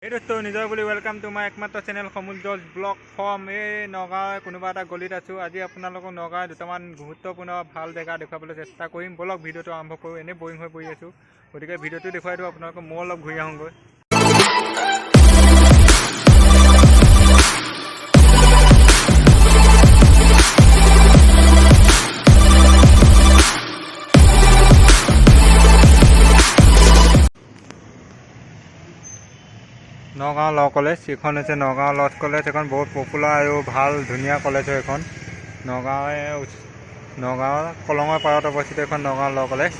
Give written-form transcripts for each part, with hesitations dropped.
এই দোস্ত নিজৰ বুলি ৱেলকাম টু মাই একমাত্ৰ চেনেল সমুদ্ৰ ব্লগ ফৰ্ম। এই নগাঁৱৰ কোনোবা এটা গলিত আছোঁ। আজি আপোনালোকক নগাঁৱৰ দুটামান গুৰুত্বপূৰ্ণ ভাল জেগা দেখুৱাবলৈ চেষ্টা কৰিম। বলক ভিডিঅ'টো আৰম্ভ কৰোঁ। এনেই বৰিং হৈ পৰি আছোঁ, গতিকে ভিডিঅ'টো দেখুৱাই দিওঁ আপোনালোকক। মই অলপ ঘূৰি আহোঁগৈ। নগাঁও ল কলেজ, এইখন হৈছে নগাঁও ল কলেজ। এখন বহুত পপুলাৰ আৰু ভাল ধুনীয়া কলেজ হয় এখন। নগাঁৱৰ কলঙৰ পাৰত অৱস্থিত এখন নগাঁও ল কলেজ।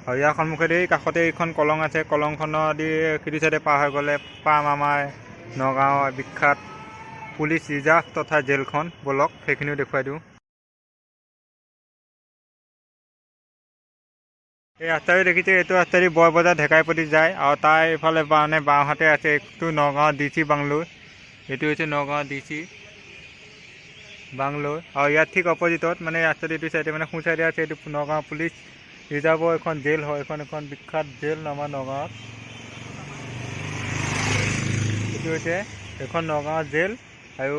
আৰু ইয়াৰ সন্মুখেদি কাষতে এইখন কলং আছে। কলংখনৰ দি সিটো চাইডে পাৰ হৈ গ'লে পাম আমাৰ নগাঁৱৰ বিখ্যাত পুলিচ ৰিজাৰ্ভ তথা জেলখন। বলক সেইখিনিও দেখুৱাই দিওঁ। এই ৰাস্তাটো দেখিছে, এইটো ৰাস্তাদি বৰবজাৰ ঢেকাইপতি যায় আৰু তাৰ এইফালে বাওঁহাতে আছে এইটো নগাঁও DC বাংলোৰ। এইটো হৈছে নগাঁও DC বাংলোৰ। আৰু ইয়াত ঠিক অপজিটত মানে ৰাস্তাটো এইটো চাইডে মানে সোঁ চাইডে আছে এইটো নগাঁও পুলিচ ৰিজাৰ্ভৰ এখন জেল হয়। এখন বিখ্যাত জেল আমাৰ নগাঁৱত। এইটো হৈছে এখন নগাঁৱৰ জেল আৰু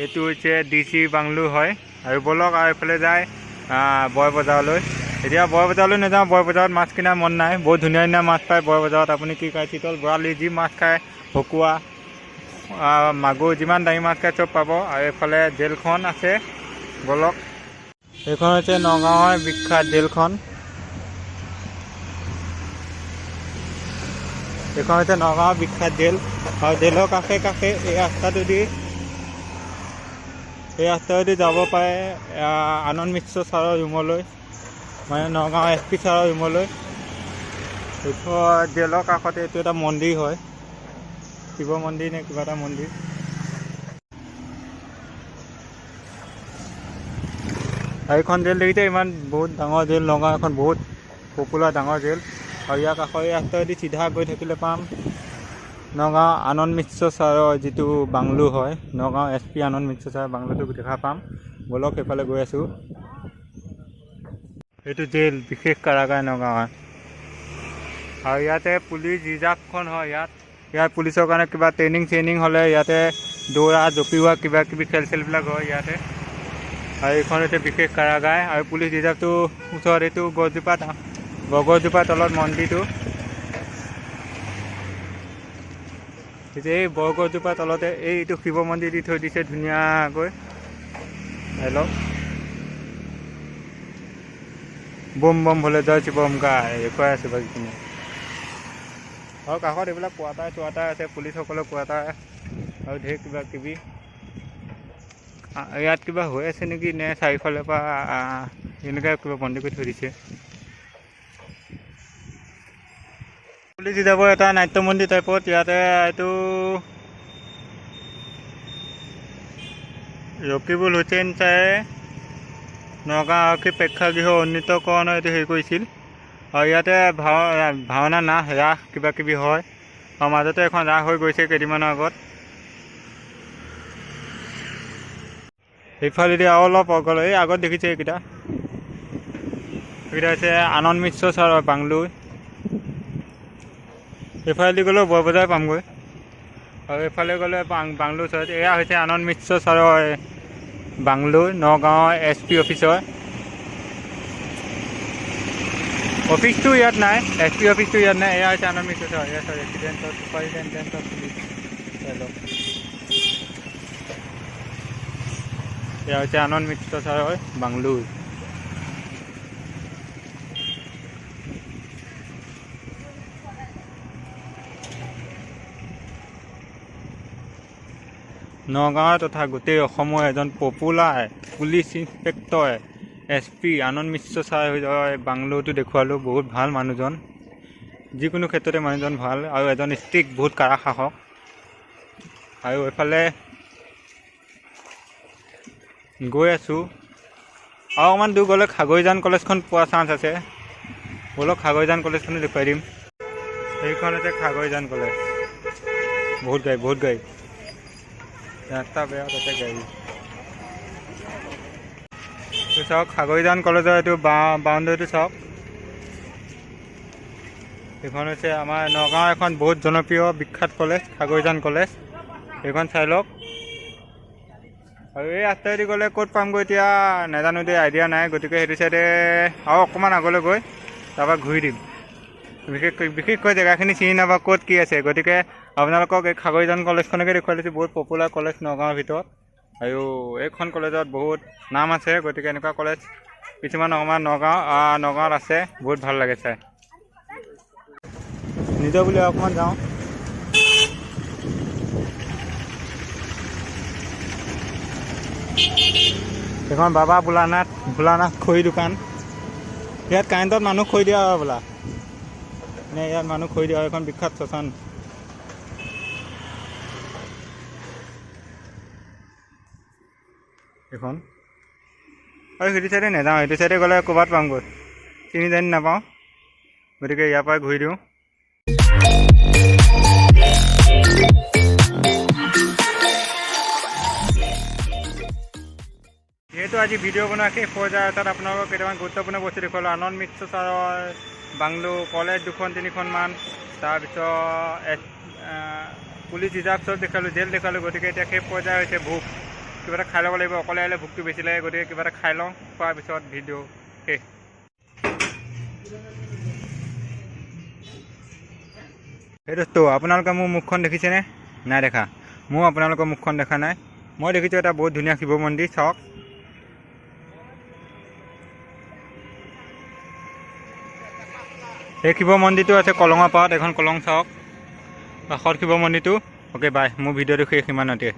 এইটো হৈছে DC বাংলোৰ হয়। আৰু বলক আৰু এইফালে যায় বৰবজাৰলৈ। এতিয়া বৰবজাৰলৈ নাযাওঁ, বৰবজাৰত মাছ কিনাৰ মন নাই। বহুত ধুনীয়া ধুনীয়া মাছ পায় বৰবজাৰত। আপুনি কি খায়, চিতল, বৰালি, যি মাছ খায়, ভকুৱা, মাগুৰ, যিমান দামী মাছ খায় চব পাব। আৰু এইফালে জেলখন আছে, বলক। এইখন হৈছে নগাঁৱৰ বিখ্যাত জেলখন। এইখন হৈছে নগাঁৱৰ বিখ্যাত জেল। আৰু জেলৰ কাষে কাষে এই ৰাস্তাটোদি যাব পাৰে আনন্দ মিশ্ৰ ছাৰৰ ৰুমলৈ, মানে নগাঁও SP ছাৰৰ ৰুমলৈ। জেলৰ কাষতে এইটো এটা মন্দিৰ হয়, শিৱ মন্দিৰ নে কিবা এটা মন্দিৰ। আৰু এইখন জেল দেখিছে, ইমান বহুত ডাঙৰ জেল। নগাঁও এখন বহুত পপুলাৰ ডাঙৰ জেল। আৰু ইয়াৰ কাষৰ ৰাস্তাদি চিধা গৈ থাকিলে পাম নগাঁও আনন্দ মিশ্ৰ ছাৰৰ যিটো বাংলো হয়, নগাঁও SP আনন্দ মিশ্ৰ ছাৰৰ বাংলোটো দেখা পাম। বলক সেইফালে গৈ আছোঁ। এইটো জেল, বিশেষ কাৰাগাৰ নগাঁৱৰ। আৰু ইয়াতে পুলিচ ৰিজাৰ্ভখন হয়। ইয়াত পুলিচৰ কাৰণে কিবা ট্ৰেইনিং হ'লে ইয়াতে দৌৰা জঁপিওৱা কিবা কিবি খেলবিলাক হয় ইয়াতে। আৰু এইখন হৈছে বিশেষ কাৰাগাৰ। আৰু পুলিচ ৰিজাৰ্ভটো ওচৰত এইটো বগৰজোপা তলত মন্দিৰটো। এই বৰগছজোপাৰ তলতে এইটো শিৱ মন্দিৰ দি থৈ দিছে ধুনীয়াকৈ। হেল্ল', বম বম ভোলে জয় শিৱ ওমকাৰ দেখুৱাই আছোঁ বাকীখিনি। আৰু কাষত এইবিলাক কোৱাৰ্টাৰ আছে, পুলিচসকলৰ কোৱাৰ্টাৰ আৰু ঢেৰ কিবা কিবি। ইয়াত কিবা হৈ আছে নেকি, নে চাৰিওফালৰ পৰা এনেকৈ কিবা বন্দী কৰি থৈ দিছে। পুলিচ ৰিজাৰ্ভৰ এটা নাট্য মন্দিৰ টাইপত। ইয়াতে এইটো ৰকিবুল হুছেইন ছাৰে নগাঁও আৰক্ষী প্ৰেক্ষাগৃহৰ উন্নীতকৰণৰ এইটো হেৰি কৰিছিল। আৰু ইয়াতে ভাওনা নাচ ৰাস কিবা কিবি হয়। আৰু মাজতে এখন ৰাস হৈ গৈছে কেইদিনমানৰ আগত। সেইফালেদি আৰু অলপ অগল এই আগত দেখিছে এইকেইটা হৈছে আনন্দ মিশ্ৰ ছাৰৰ বাংলো। এইফালেদি গ'লেও বৰবজাৰ পামগৈ। আৰু এইফালে গ'লে বাংলো ওচৰত এয়া হৈছে আনন্দ মিশ্ৰ ছাৰৰ বাংলো, নগাঁৱৰ SP অফিচৰ। অফিচটো ইয়াত নাই, SP অফিচটো ইয়াত নাই। এয়া হৈছে আনন্দ মিশ্ৰ ছাৰ, এয়া ৰেচিডেণ্ট চুপাৰিনটেণ্ডেণ্ট অফ পুলিচ। এয়া হৈছে আনন্দ মিশ্ৰ ছাৰৰ বাংলো। নগাঁও তথা গোটেই অসমৰ এজন পপুলাৰ পুলিচ ইন্সপেক্টৰ SP আনন্দ মিশ্ৰ ছাৰ বাংলোটো দেখুৱালোঁ। বহুত ভাল মানুহজন, যিকোনো ক্ষেত্ৰতে মানুহজন ভাল আৰু এজন ষ্ট্ৰিক্ট, বহুত কাৰা শাসক। আৰু এইফালে গৈ আছোঁ, আৰু অকণমান দূৰ গ'লে খাগৰিজান কলেজখন পোৱা চান্স আছে। বলক খাগৰিজান কলেজখনো দেখুৱাই দিম। সেইখন হৈছে খাগৰিজান কলেজ। বহুত গাড়ী ৰাস্তা বেয়া, তাতে গাড়ী। চাওক খাগৰিজান কলেজৰ এইটো বাউণ্ডেৰীটো চাওক। এইখন হৈছে আমাৰ নগাঁৱৰ এখন বহুত জনপ্ৰিয় বিখ্যাত কলেজ খাগৰিজান কলেজ। এইখন চাই লওক। আৰু এই ৰাস্তাইদি গ'লে ক'ত পামগৈ এতিয়া নাজানো দেই, আইডিয়া নাই। গতিকে সেইটো চাইডে আৰু অকণমান আগলৈ গৈ তাৰপৰা ঘূৰি দিম। বিশেষকৈ জেগাখিনি চিনি নাপাওঁ ক'ত কি আছে। গতিকে আপোনালোকক এই খাগৰিজান কলেজখনকে দেখুৱাই দিছোঁ। বহুত পপুলাৰ কলেজ নগাঁৱৰ ভিতৰত, আৰু এইখন কলেজত বহুত নাম আছে। গতিকে এনেকুৱা কলেজ কিছুমান আমাৰ নগাঁৱত আছে, বহুত ভাল লাগে চাই। নিজৰ বুলি অকণমান যাওঁ। এইখন বাবা ভোলানাথ খৰি দোকান। ইয়াত কাৰেণ্টত মানুহ খৰি দিয়া হয় বোলা, নে ইয়াত মানুহ খৰি দিয়া হয়। এখন বিখ্যাত শ্মশান। এইখন আৰু সেইটো চাইডে নাযাওঁ, সেইটো চাইডে গ'লে ক'ৰবাত পামগৈ, চিনি জানি নাপাওঁ। গতিকে ইয়াৰ পৰাই ঘূৰি দিওঁ। যিহেতু আজি ভিডিঅ' বনোৱা শেষ পৰ্যায়ৰ, তাত আপোনালোকক কেইটামান গুৰুত্বপূৰ্ণ বস্তু দেখুৱালোঁ। আনন্দ মিশ্ৰ ছাৰৰ বাংলো, কলেজ 2-3খনমান, তাৰপিছত পুলিচ ৰিজাৰ্ভ চব দেখালোঁ, জেল দেখালোঁ। গতিকে এতিয়া শেষ পৰ্যায় হৈছে ভোক। কিবা এটা খাই ল'ব লাগিব, অকলে আহিলে ভোকটো বেছি লাগে। গতিকে কিবা এটা খাই লওঁ, খোৱাৰ পিছত ভিডিঅ' শেষ। সেই দোস্ত, আপোনালোকে মোৰ মুখখন দেখিছেনে? নাই দেখা। ময়ো আপোনালোকৰ মুখখন দেখা নাই। মই দেখিছোঁ এটা বহুত ধুনীয়া শিৱ মন্দিৰ, চাওক। এই শিৱ মন্দিৰটো আছে কলঙৰ পাৰত, এখন কলং চাওক, কাষত শিৱ মন্দিৰটো। অ'কে বাই, মোৰ ভিডিঅ'টো শেষ ইমানতে।